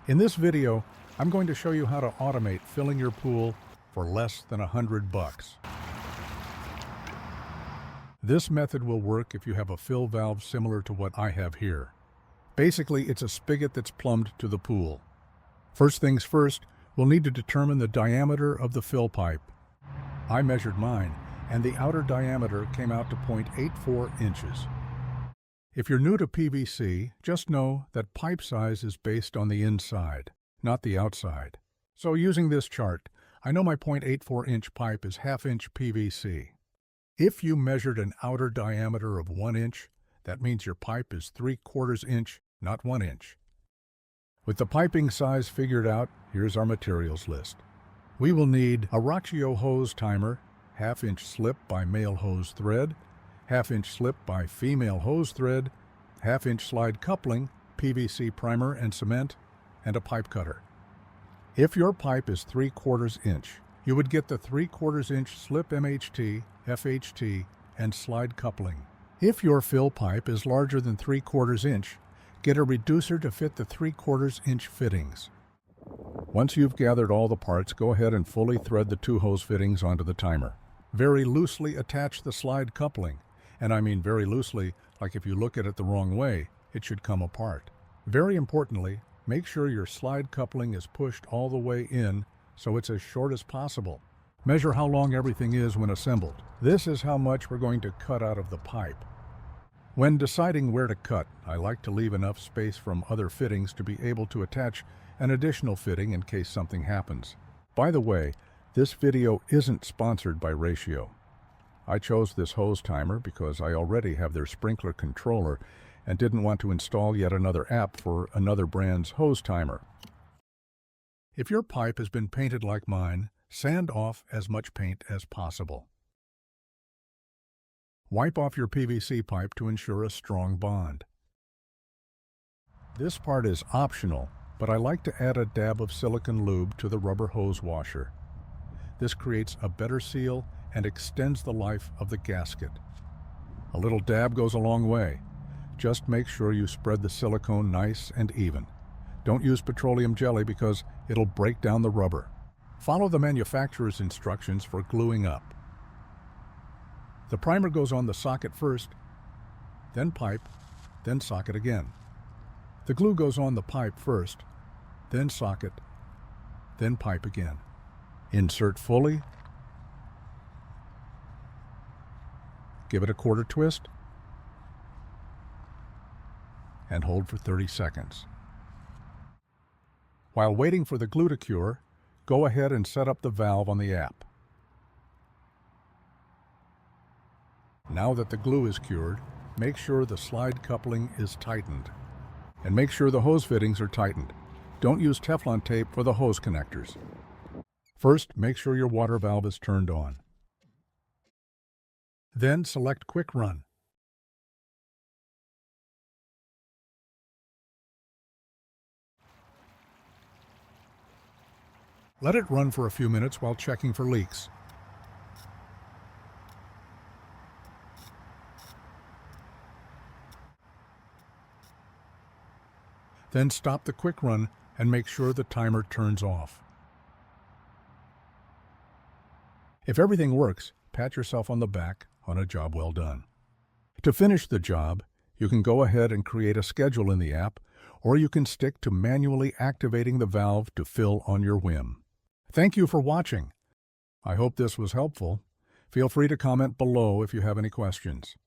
In this video, I'm going to show you how to automate filling your pool for less than $100. This method will work if you have a fill valve similar to what I have here. Basically, it's a spigot that's plumbed to the pool. First things first, we'll need to determine the diameter of the fill pipe. I measured mine, and the outer diameter came out to 0.84 inches. If you're new to PVC, just know that pipe size is based on the inside, not the outside. So using this chart, I know my 0.84-inch pipe is half-inch PVC. If you measured an outer diameter of 1 inch, that means your pipe is 3/4 inch, not 1 inch. With the piping size figured out, here's our materials list. We will need a Rachio hose timer, half-inch slip by male hose thread, half-inch slip by female hose thread, half-inch slide coupling, PVC primer and cement, and a pipe cutter. If your pipe is 3/4 inch, you would get the 3/4 inch slip MHT, FHT, and slide coupling. If your fill pipe is larger than 3/4 inch, get a reducer to fit the 3/4 inch fittings. Once you've gathered all the parts, go ahead and fully thread the 2 hose fittings onto the timer. Very loosely attach the slide coupling, and I mean very loosely, like if you look at it the wrong way, it should come apart. Very importantly, make sure your slide coupling is pushed all the way in so it's as short as possible. Measure how long everything is when assembled. This is how much we're going to cut out of the pipe. When deciding where to cut, I like to leave enough space from other fittings to be able to attach an additional fitting in case something happens. By the way, this video isn't sponsored by Rachio. I chose this hose timer because I already have their sprinkler controller and didn't want to install yet another app for another brand's hose timer. If your pipe has been painted like mine, sand off as much paint as possible. Wipe off your PVC pipe to ensure a strong bond. This part is optional, but I like to add a dab of silicone lube to the rubber hose washer. This creates a better seal and extends the life of the gasket. A little dab goes a long way. Just make sure you spread the silicone nice and even. Don't use petroleum jelly because it'll break down the rubber. Follow the manufacturer's instructions for gluing up. The primer goes on the socket first, then pipe, then socket again. The glue goes on the pipe first, then socket, then pipe again. Insert fully, give it a quarter twist, and hold for 30 seconds. While waiting for the glue to cure, go ahead and set up the valve on the app. Now that the glue is cured, make sure the slide coupling is tightened. And make sure the hose fittings are tightened. Don't use Teflon tape for the hose connectors. First, make sure your water valve is turned on. Then select Quick Run. Let it run for a few minutes while checking for leaks. Then stop the quick run and make sure the timer turns off. If everything works, pat yourself on the back on a job well done. To finish the job, you can go ahead and create a schedule in the app, or you can stick to manually activating the valve to fill on your whim. Thank you for watching. I hope this was helpful. Feel free to comment below if you have any questions.